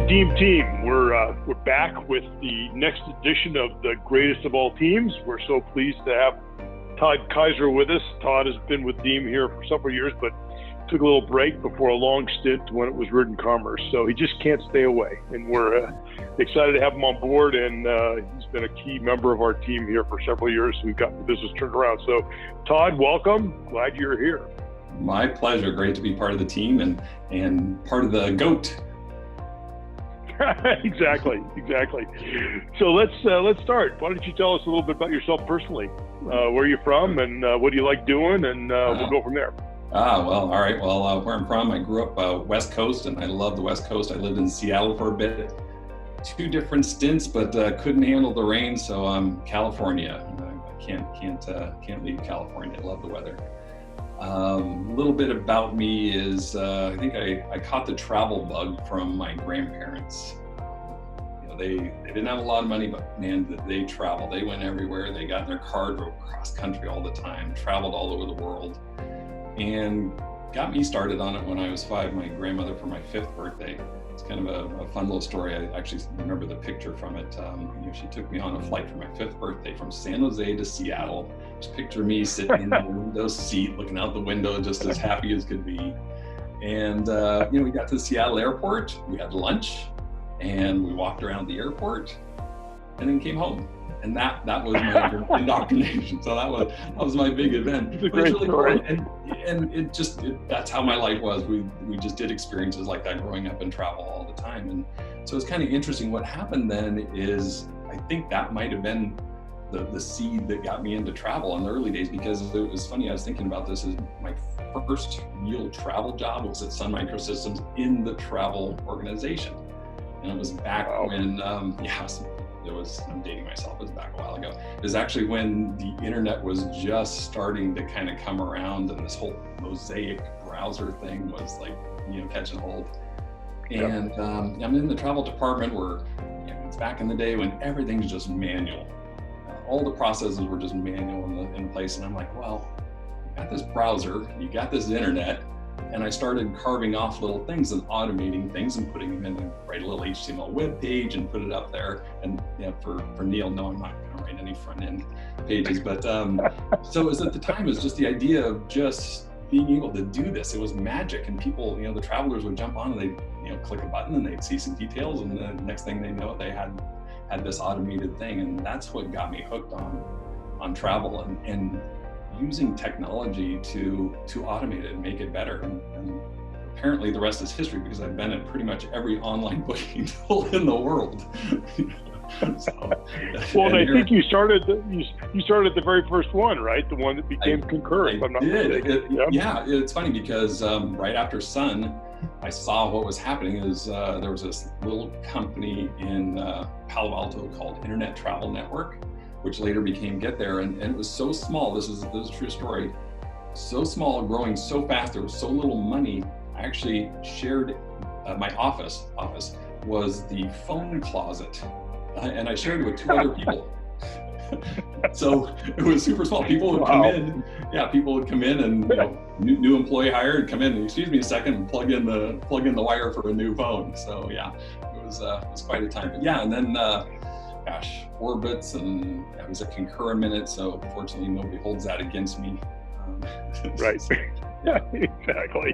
Deem team, we're back with the next edition of the greatest of all teams. We're so pleased to have Todd Kaiser with us. Todd has been with Deem here for several years, but took a little break before a long stint when it was Rizzo Commerce. So he just can't stay away, and we're excited to have him on board. And he's been a key member of our team here for several years. We've got the business turned around. So, Todd, welcome. Glad you're here. My pleasure. Great to be part of the team and part of the GOAT. Exactly. So let's start. Why don't you tell us a little bit about yourself personally? Where you're from, and what do you like doing, and we'll go from there. All right. Well, where I'm from, I grew up West Coast, and I love the West Coast. I lived in Seattle for a bit, 2 different stints, but couldn't handle the rain, so California. I can't leave California. I love the weather. A little bit about me is I think I caught the travel bug from my grandparents. They didn't have a lot of money, but man, they traveled. They went everywhere. They got in their car, drove cross country all the time, traveled all over the world, and got me started on it when I was 5. My grandmother for my 5th birthday. It's kind of a fun little story. I actually remember the picture from it. She took me on a flight for my 5th birthday from San Jose to Seattle. Just picture me sitting in the window seat, looking out the window, just as happy as could be. And we got to the Seattle airport. We had lunch, and we walked around the airport, and then came home. And that was my indoctrination. So that was my big event. It's a great story. And that's how my life was. We just did experiences like that growing up and travel all the time. And so it's kind of interesting. What happened then is I think that might have been the seed that got me into travel in the early days, because it was funny. I was thinking about this. Is my first real travel job was at Sun Microsystems in the travel organization, and it was back when I'm dating myself. It was back a while ago. It was actually when the internet was just starting to kind of come around, and this whole Mosaic browser thing was like catching hold. And I'm in the travel department where it's back in the day when everything's just manual. All the processes were just manual in place, and I'm like, well, you got this browser, you got this internet, and I started carving off little things and automating things and putting them in and write a little HTML web page and put it up there. And for Neil, no, I'm not going to write any front end pages, but so it was at the time, it was just the idea of just being able to do this. It was magic, and people, the travelers would jump on and they'd click a button and they'd see some details, and the next thing they know, they had this automated thing. And that's what got me hooked on travel and using technology to automate it and make it better. And apparently the rest is history, because I've been at pretty much every online booking tool in the world. Well, I think you started the very first one, right? The one that became Concur, if I'm not mistaken. Yeah, it's funny because right after Sun, I saw what was happening is there was this little company in Palo Alto called Internet Travel Network, which later became Get There, and it was so small. This is a true story. So small, growing so fast. There was so little money. I actually shared my office was the phone closet, and I shared it with 2 other people. So it was super small. People would come in. Yeah, people would come in, and new employee hired, come in. Excuse me a second, and plug in the wire for a new phone. So yeah, it was quite a time. But yeah, and then Orbits, and I was a Concur a minute. So fortunately, nobody holds that against me. Right. Yeah, exactly.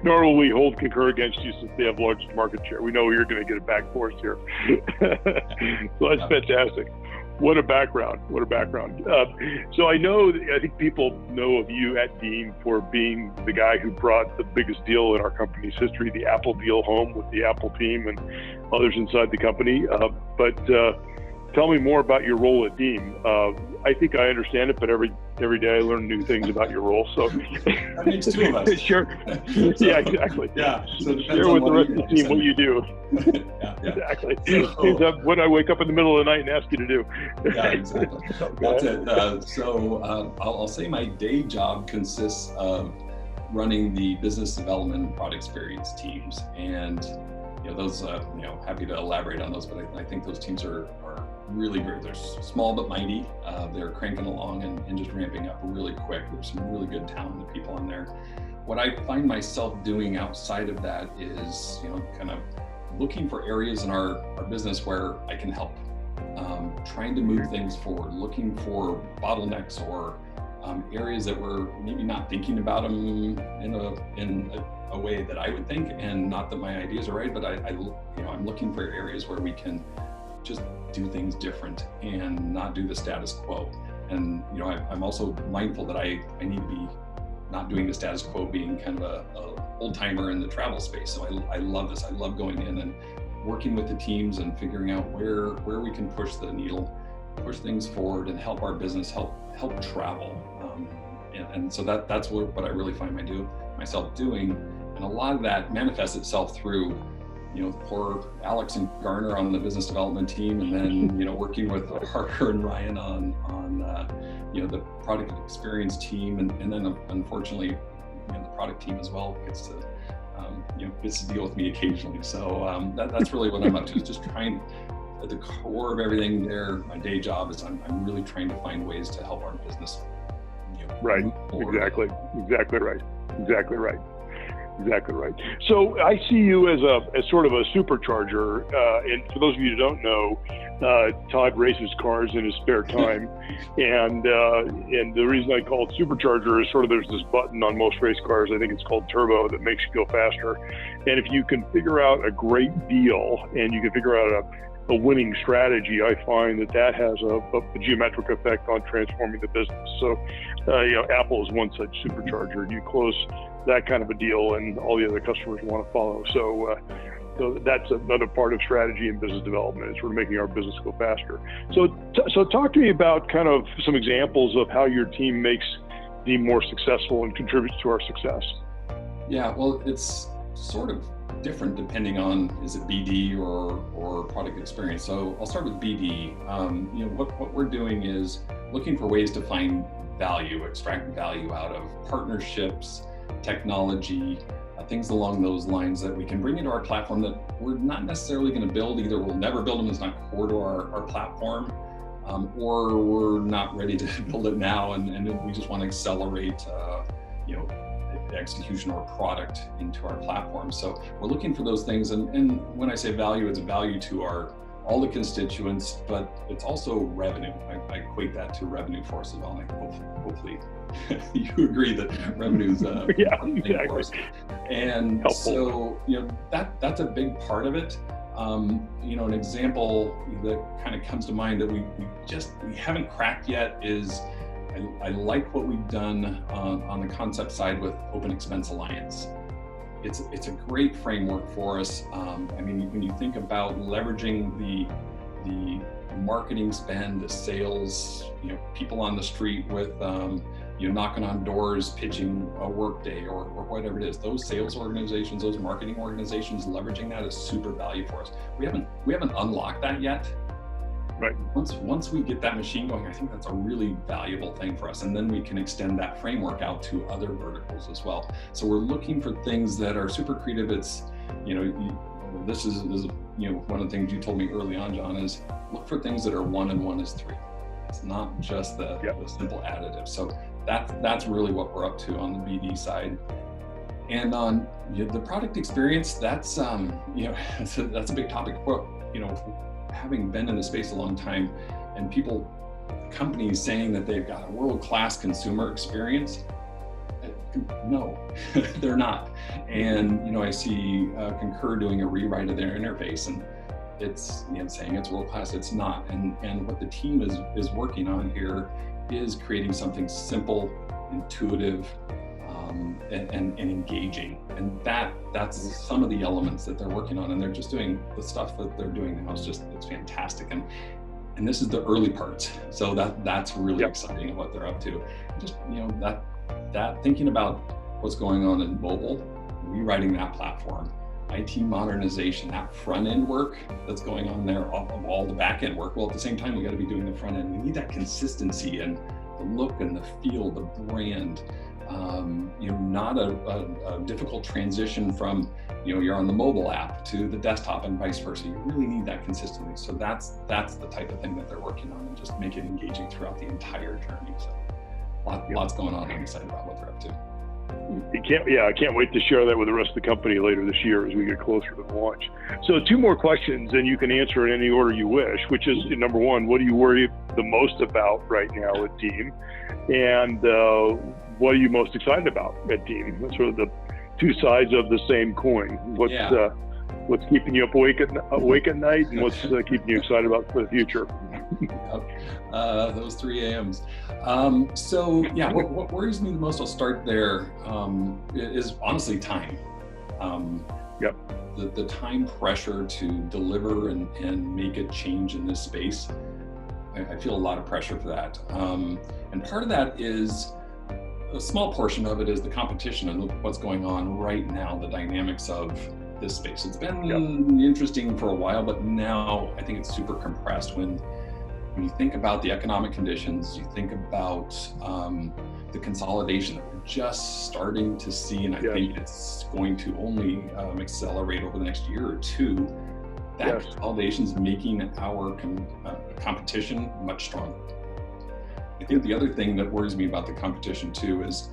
Nor will we hold Concur against you, since they have largest market share. We know you're going to get it back for us here. So that's fantastic. What a background. So I think people know of you at Deem for being the guy who brought the biggest deal in our company's history, the Apple deal, home with the Apple team and others inside the company. But tell me more about your role at Deem. I think I understand it, but every day I learn new things about your role. So that makes 2 of us. Sure. Yeah, exactly. Yeah. So share with the rest of the team what you do. Yeah. Exactly. So, what I wake up in the middle of the night and ask you to do. Yeah, exactly. That's it. I'll say my day job consists of running the business development and product experience teams, and those. Happy to elaborate on those, but I think those teams are really great. They're small but mighty. They're cranking along and just ramping up really quick. There's some really good talented people in there. What I find myself doing outside of that is, kind of looking for areas in our business where I can help, trying to move things forward, looking for bottlenecks or areas that we're maybe not thinking about them in a way that I would think, and not that my ideas are right, but I'm looking for areas where we can just do things different and not do the status quo. And I'm also mindful that I need to be not doing the status quo, being kind of a old timer in the travel space. So I love this. I love going in and working with the teams and figuring out where we can push the needle, push things forward, and help our business help travel. And so that's what I really find myself doing. And a lot of that manifests itself through, poor Alex and Garner on the business development team, and then, working with Parker and Ryan on the product experience team. And then unfortunately, the product team as well gets to deal with me occasionally. So that's really what I'm up to, is just trying, at the core of everything there, my day job is I'm really trying to find ways to help our business. Right. Exactly right. So I see you as sort of a supercharger. And for those of you who don't know, Todd races cars in his spare time, and the reason I call it supercharger is sort of there's this button on most race cars, I think it's called turbo, that makes you go faster. And if you can figure out a great deal and you can figure out a winning strategy, I find that has a geometric effect on transforming the business. So, Apple is one such supercharger. You close that kind of a deal and all the other customers want to follow. So that's another part of strategy and business development, is sort of making our business go faster. So talk to me about kind of some examples of how your team makes Deem more successful and contributes to our success. Yeah, well, it's sort of different depending on, is it BD or product experience. So I'll start with BD. What we're doing is looking for ways to find value, extract value out of partnerships, technology, things along those lines that we can bring into our platform that we're not necessarily going to build. Either we'll never build them, it's not core to our platform, or we're not ready to build it now, and we just want to accelerate execution or product into our platform. So we're looking for those things, and when I say value, it's a value to all the constituents, but it's also revenue. I equate that to revenue for us as well. And hopefully you agree that revenue is exactly for us. And helpful. So that's a big part of it. An example that kind of comes to mind that we haven't cracked yet is, I like what we've done on the concept side with Open Expense Alliance. It's a great framework for us. When you think about leveraging the marketing spend, the sales, people on the street with knocking on doors, pitching a workday or whatever it is, those sales organizations, those marketing organizations, leveraging that is super value for us. We haven't unlocked that yet. Right. Once we get that machine going, I think that's a really valuable thing for us, and then we can extend that framework out to other verticals as well. So we're looking for things that are super creative. It's this is one of the things you told me early on, John, is look for things that are 1 and 1 is 3. It's not just the simple additive. So that's really what we're up to on the BD side. And on the product experience, that's that's a big topic. Having been in the space a long time, and companies saying that they've got a world-class consumer experience, no, they're not. And I see Concur doing a rewrite of their interface, and it's saying it's world-class. It's not. And what the team is working on here is creating something simple, intuitive, and engaging. And that's some of the elements that they're working on, and they're just doing the stuff that they're doing now. It's fantastic. And this is the early parts. So that's really exciting what they're up to. Just, that thinking about what's going on in mobile, rewriting that platform, IT modernization, that front end work that's going on there, of all the back end work. Well, at the same time, we got to be doing the front end. We need that consistency and the look and the feel, the brand. Not a difficult transition from, you're on the mobile app to the desktop and vice versa. You really need that consistency. So that's the type of thing that they're working on, and just make it engaging throughout the entire journey. So lots going on. I'm excited about what they're up to. I can't wait to share that with the rest of the company later this year as we get closer to the launch. So 2 more questions, and you can answer in any order you wish, which is number 1, what do you worry the most about right now at Deem? And what are you most excited about at Deem? That's sort of the 2 sides of the same coin. What's keeping you awake at night, and what's keeping you excited about for the future? Those 3 a.m.s. What worries me the most, I'll start there, is honestly time. The time pressure to deliver and make a change in this space. I feel a lot of pressure for that. And part of that is, a small portion of it is the competition and what's going on right now, the dynamics of this space. It's been interesting for a while, but now I think it's super compressed when you think about the economic conditions, you think about the consolidation that we're just starting to see, and I think it's going to only accelerate over the next year or 2. That consolidation is making our competition much stronger. I think the other thing that worries me about the competition too is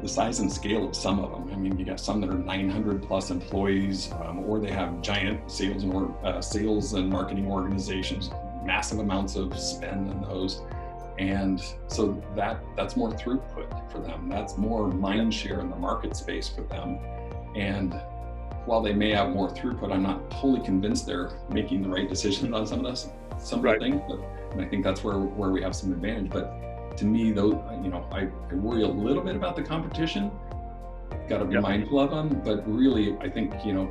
the size and scale of some of them. I mean, you got some that are 900 plus employees, or they have giant sales and marketing organizations, massive amounts of spend in those. And so that's more throughput for them. That's more mind share in the market space for them. And while they may have more throughput, I'm not totally convinced they're making the right decisions on some of the things. And I think that's where we have some advantage. But to me, those, I worry a little bit about the competition. Got to be mindful of them, but really, I think the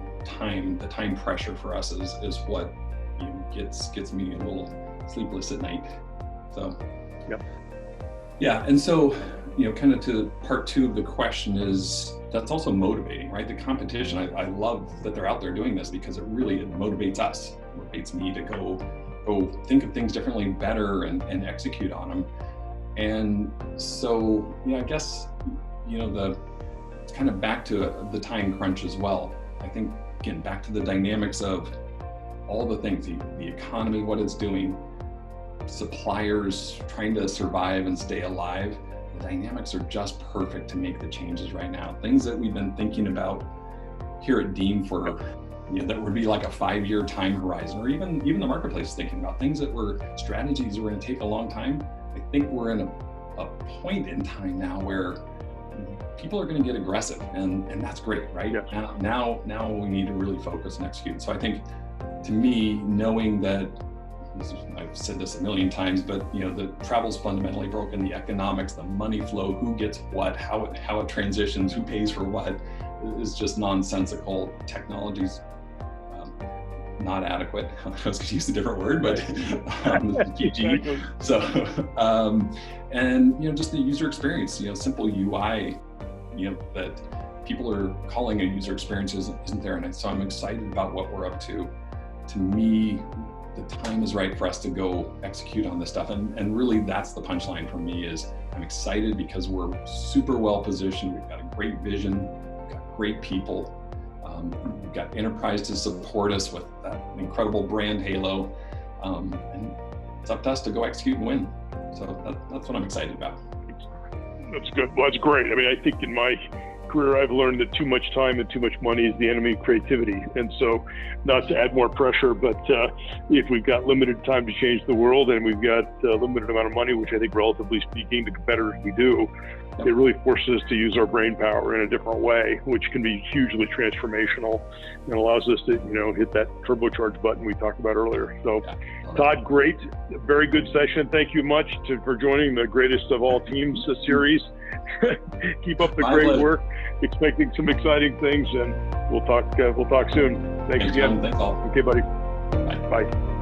time pressure for us is what gets me a little sleepless at night. So, and so kind of to part 2 of the question is that's also motivating, right? The competition. I love that they're out there doing this because it motivates us. It motivates me to go think of things differently, better, and execute on them. And so, I guess, it's kind of back to the time crunch as well. I think, again, back to the dynamics of all the things, the economy, what it's doing, suppliers trying to survive and stay alive. The dynamics are just perfect to make the changes right now. Things that we've been thinking about here at Deem for, that would be like a 5-year time horizon, or even the marketplace is thinking about things that were strategies that were going to take a long time. I think we're in a point in time now where people are going to get aggressive, and that's great, right? Now we need to really focus and execute. So I think, to me, knowing that, I've said this a million times, but the travel's fundamentally broken, the economics, the money flow, who gets what, how it transitions, who pays for what, is just nonsensical. Technology's not adequate. I was going to use a different word, but PG. So, and just the user experience, simple UI, that people are calling a user experience isn't there. And so I'm excited about what we're up to. To me, the time is right for us to go execute on this stuff. And really, that's the punchline for me is I'm excited because we're super well positioned. We've got a great vision, we've got great people. We've got enterprise to support us with that incredible brand halo. And it's up to us to go execute and win. So that's what I'm excited about. That's good. Well, that's great. I mean, I think in my career, I've learned that too much time and too much money is the enemy of creativity. And so, not to add more pressure, but if we've got limited time to change the world and we've got a limited amount of money, which I think relatively speaking, the competitors we do, it really forces us to use our brain power in a different way, which can be hugely transformational and allows us to, hit that turbocharge button we talked about earlier. So, Todd, great, very good session. Thank you much for joining the Greatest of All Teams series. Keep up the great work. Expecting some exciting things, and we'll talk soon. Thanks again. Thanks all. Okay, buddy. Bye. Bye.